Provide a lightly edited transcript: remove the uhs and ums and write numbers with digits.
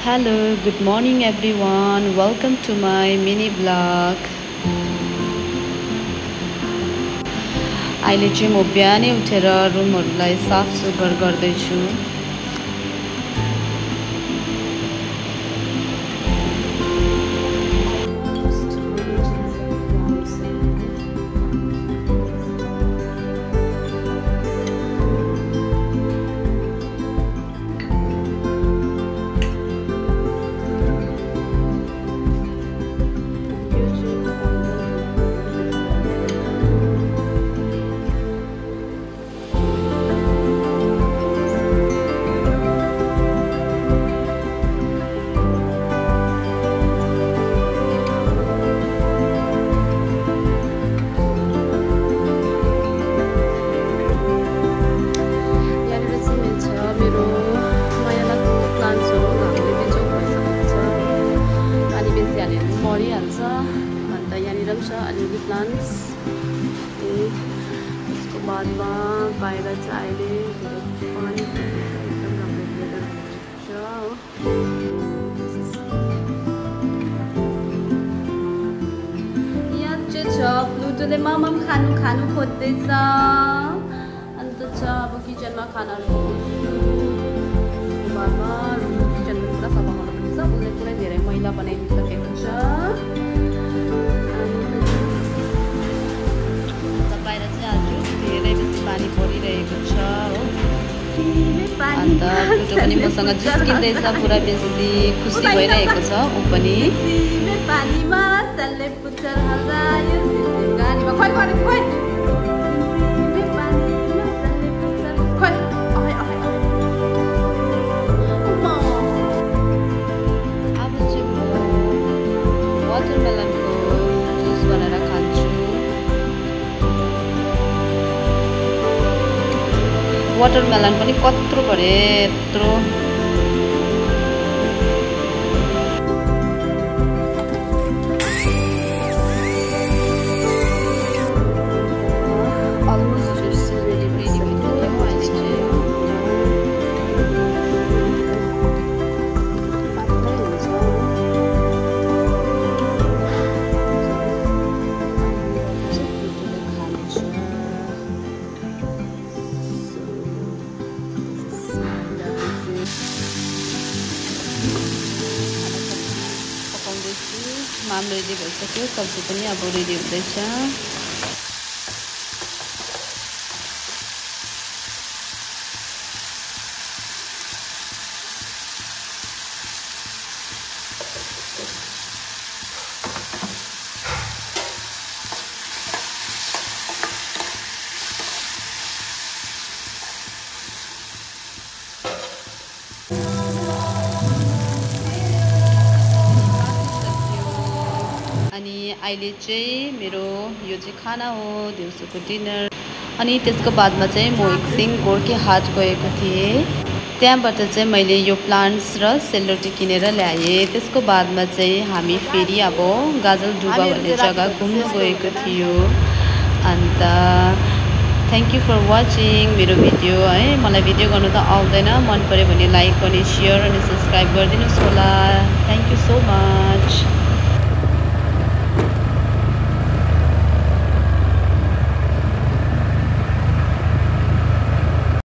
Hello, good morning everyone. Welcome to my mini vlog. अहिले चाहिँ म बिहानै उठेर रुमहरुलाई साफ सुग्घर गर्दै छु। अन्त यहाँनिर पनि छ अलिअलि प्लान्ट्स। त्यसको बादमा बाहिर चाहिँ अहिले पानी एकदम राम्रो वेदर छ हो। यहाँ चाहिँ छ प्लुटोले मामाम खानु खोज्दैछ। अन्त छ अब किचनमा खानाहरू बादमा किचनमा पुरा सफा गर्नुपर्छ। उसले पुरै धेरै मैला बनाइदिइसकेको छ। पानी परिरहेको छ हो। अन्त प्लुटो पनि मसँग जिस्किँदैछ, पुरा बेसी खुसी भइरहेको छ ऊ पनि। पानीमा चल्ने पुच्छर हल्लायो गाडीमा खोइ खोइ खोइ अब चाहिँ म वाटरमेलनको जुस बनाएर खान्छु। वाटरमेलन पनि कत्रो भरे यत्रो। माम रेडी भइसक्यो, सब्जी पनि अब रेडी हुँदैछ। अहिले चाहिँ मेरो यो चाहिँ खाना हो, दिउँसोको डिनर। अनि त्यसको बादमा चाहिँ म एकछिन गोर्खे हाट गएको थिएँ। त्यहाँबाट चाहिँ मैले यो प्लान्ट्स र सेलरोटी किनेर ल्याएँ। त्यसको बादमा चाहिँ हामी फेरि अब गाजलडुबा भन्ने जग्गा घुम्न गएको थियो। अन्त थ्याङ्क यू फर वाचिङ मेरो भिडियो है। मलाई भिडियो गर्नु त आउँदैन, मन पऱ्यो भने लाइक अनि सेयर अनि सब्सक्राइब गरिदिनुहोस् होला। Thank you so much.